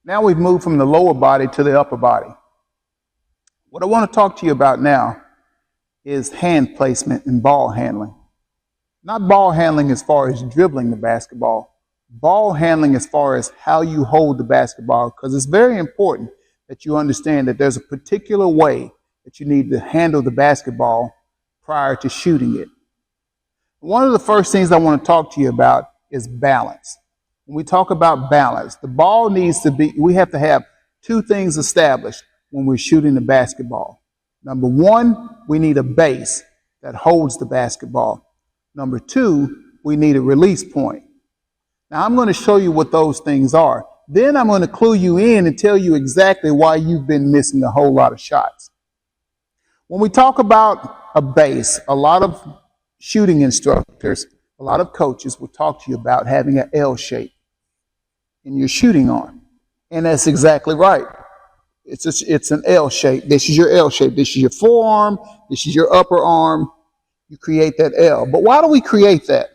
Now we've moved from the lower body to the upper body. What I want to talk to you about now is hand placement and ball handling. Not ball handling as far as dribbling the basketball, ball handling as far as how you hold the basketball, because it's very important that you understand that there's a particular way that you need to handle the basketball prior to shooting it. One of the first things I want to talk to you about is balance. When we talk about balance, the ball needs to be, we have to have two things established when we're shooting the basketball. Number one, we need a base that holds the basketball. Number two, we need a release point. Now I'm going to show you what those things are. Then I'm going to clue you in and tell you exactly why you've been missing a whole lot of shots. When we talk about a base, a lot of shooting instructors, a lot of coaches will talk to you about having an L shape in your shooting arm. And that's exactly right. It's an L shape. This is your L shape. This is your forearm. This is your upper arm. You create that L. But why do we create that?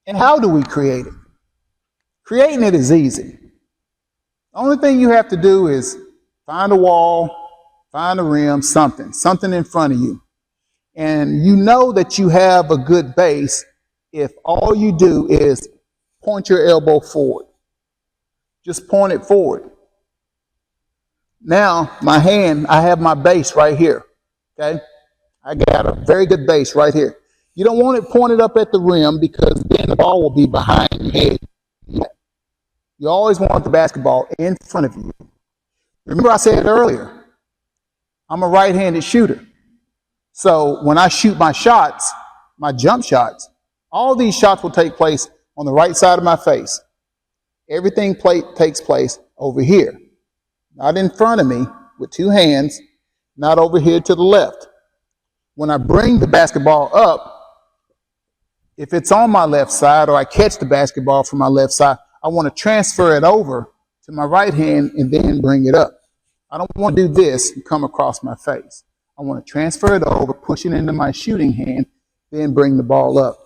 And how do we create it? Creating it is easy. The only thing you have to do is find a wall, find a rim, something in front of you. And you know that you have a good base if all you do is point your elbow forward. Just point it forward. Now, my hand, I have my base right here. Okay? I got a very good base right here. You don't want it pointed up at the rim because then the ball will be behind your head. You always want the basketball in front of you. Remember I said earlier, I'm a right-handed shooter. So when I shoot my shots, my jump shots, all these shots will take place on the right side of my face. Everything takes place over here. Not in front of me with two hands, not over here to the left. When I bring the basketball up, if it's on my left side or I catch the basketball from my left side, I want to transfer it over to my right hand and then bring it up. I don't want to do this and come across my face. I want to transfer it over, push it into my shooting hand, then bring the ball up.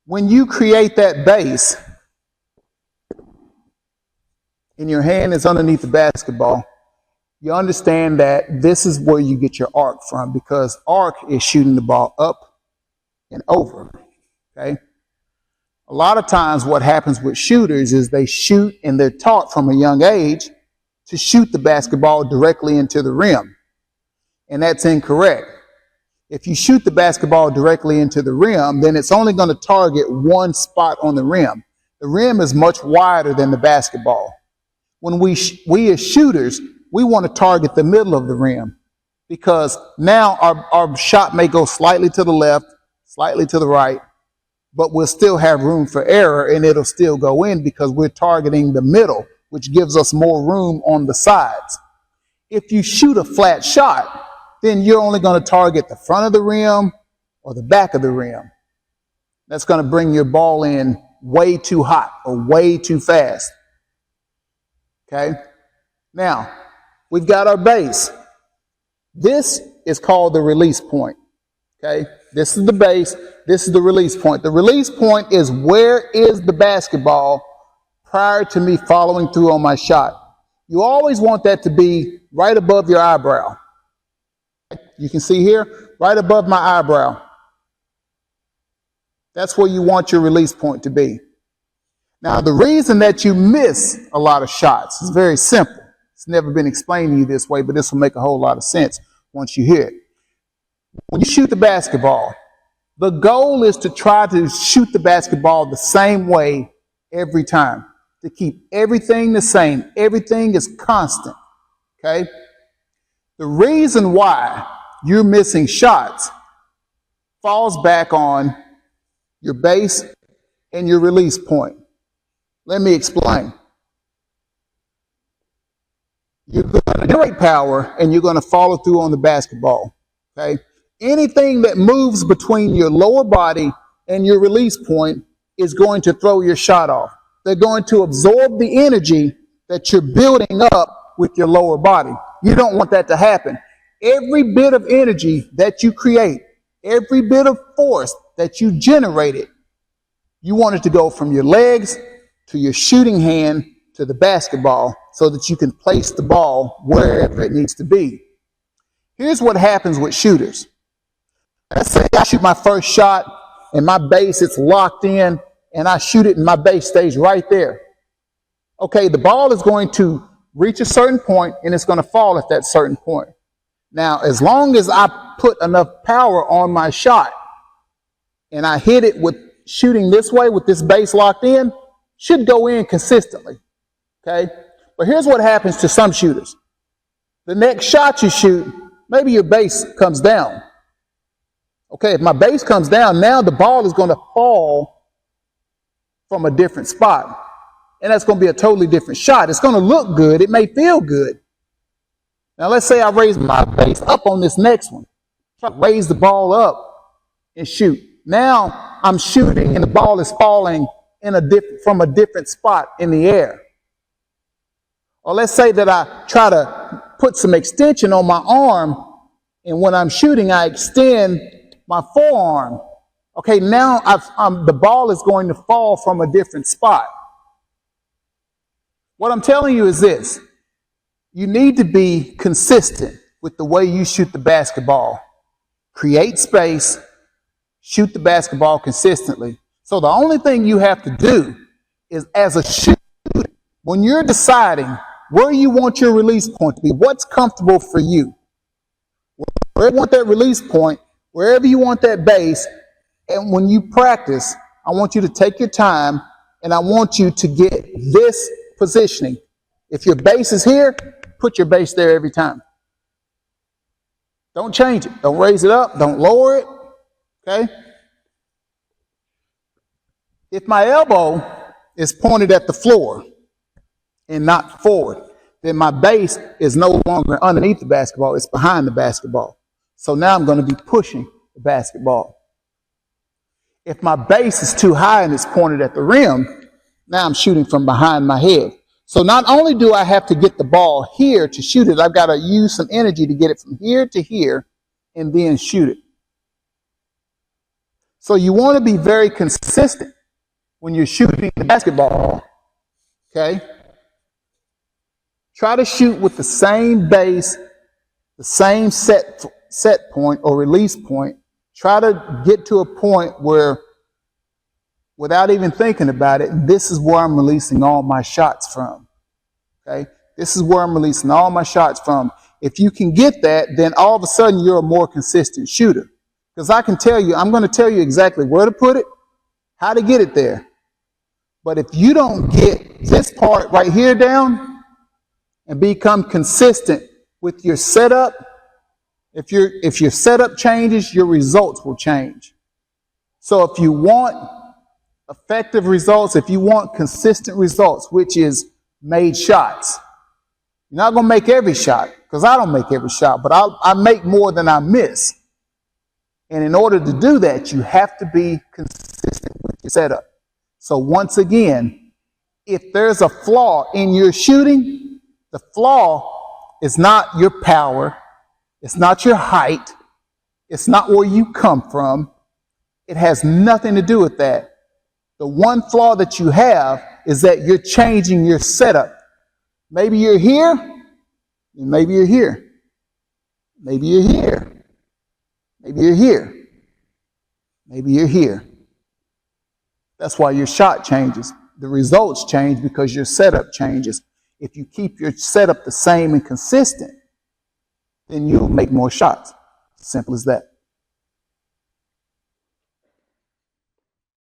When you create that base and your hand is underneath the basketball, you understand that this is where you get your arc from, because arc is shooting the ball up and over. Okay? A lot of times what happens with shooters is they shoot and they're taught from a young age to shoot the basketball directly into the rim. And that's incorrect. If you shoot the basketball directly into the rim, then it's only going to target one spot on the rim. The rim is much wider than the basketball. When we as shooters, we want to target the middle of the rim, because now our shot may go slightly to the left, slightly to the right, but we'll still have room for error and it'll still go in because we're targeting the middle, which gives us more room on the sides. If you shoot a flat shot, then you're only going to target the front of the rim or the back of the rim. That's going to bring your ball in way too hot or way too fast. Okay? Now, we've got our base. This is called the release point. Okay? This is the base. This is the release point. The release point is where is the basketball prior to me following through on my shot. You always want that to be right above your eyebrow. You can see here, right above my eyebrow. That's where you want your release point to be. Now, the reason that you miss a lot of shots is very simple. It's never been explained to you this way, but this will make a whole lot of sense once you hear it. When you shoot the basketball, the goal is to try to shoot the basketball the same way every time, to keep everything the same. Everything is constant, okay? The reason why you're missing shots falls back on your base and your release point. Let me explain. You're going to generate power and you're going to follow through on the basketball, okay? Anything that moves between your lower body and your release point is going to throw your shot off. They're going to absorb the energy that you're building up with your lower body. You don't want that to happen. Every bit of energy that you create, every bit of force that you generated, you want it to go from your legs to your shooting hand to the basketball so that you can place the ball wherever it needs to be. Here's what happens with shooters. Let's say I shoot my first shot and my base is locked in and I shoot it and my base stays right there. Okay, the ball is going to reach a certain point and it's going to fall at that certain point. Now, as long as I put enough power on my shot and I hit it with shooting this way with this base locked in, should go in consistently. Okay? But here's what happens to some shooters. The next shot you shoot, maybe your base comes down. Okay, if my base comes down, now the ball is going to fall from a different spot. And that's going to be a totally different shot. It's going to look good. It may feel good. Now, let's say I raise my base up on this next one. Try to raise the ball up and shoot. Now, I'm shooting and the ball is falling from a different spot in the air. Or let's say that I try to put some extension on my arm, and when I'm shooting, I extend my forearm. Okay, now the ball is going to fall from a different spot. What I'm telling you is this. You need to be consistent with the way you shoot the basketball. Create space, shoot the basketball consistently. So the only thing you have to do is, as a shooter, when you're deciding where you want your release point to be, what's comfortable for you, wherever you want that release point, wherever you want that base, and when you practice, I want you to take your time and I want you to get this positioning. If your base is here, put your base there every time. Don't change it. Don't raise it up. Don't lower it. Okay? If my elbow is pointed at the floor and not forward, then my base is no longer underneath the basketball. It's behind the basketball. So now I'm going to be pushing the basketball. If my base is too high and it's pointed at the rim, now I'm shooting from behind my head. So not only do I have to get the ball here to shoot it, I've got to use some energy to get it from here to here and then shoot it. So you want to be very consistent when you're shooting the basketball. Okay? Try to shoot with the same base, the same set point or release point. Try to get to a point where, without even thinking about it, this is where I'm releasing all my shots from. Okay? This is where I'm releasing all my shots from. If you can get that, then all of a sudden you're a more consistent shooter. Because I'm going to tell you exactly where to put it, how to get it there. But if you don't get this part right here down and become consistent with your setup, if your setup changes, your results will change. So if you want effective results, if you want consistent results, which is made shots, you're not going to make every shot, because I don't make every shot, but I make more than I miss. And in order to do that, you have to be consistent with your setup. So once again, if there's a flaw in your shooting, the flaw is not your power. It's not your height. It's not where you come from. It has nothing to do with that. The one flaw that you have is that you're changing your setup. Maybe you're here, and maybe you're here. Maybe you're here. Maybe you're here. Maybe you're here. That's why your shot changes. The results change because your setup changes. If you keep your setup the same and consistent, then you'll make more shots. Simple as that.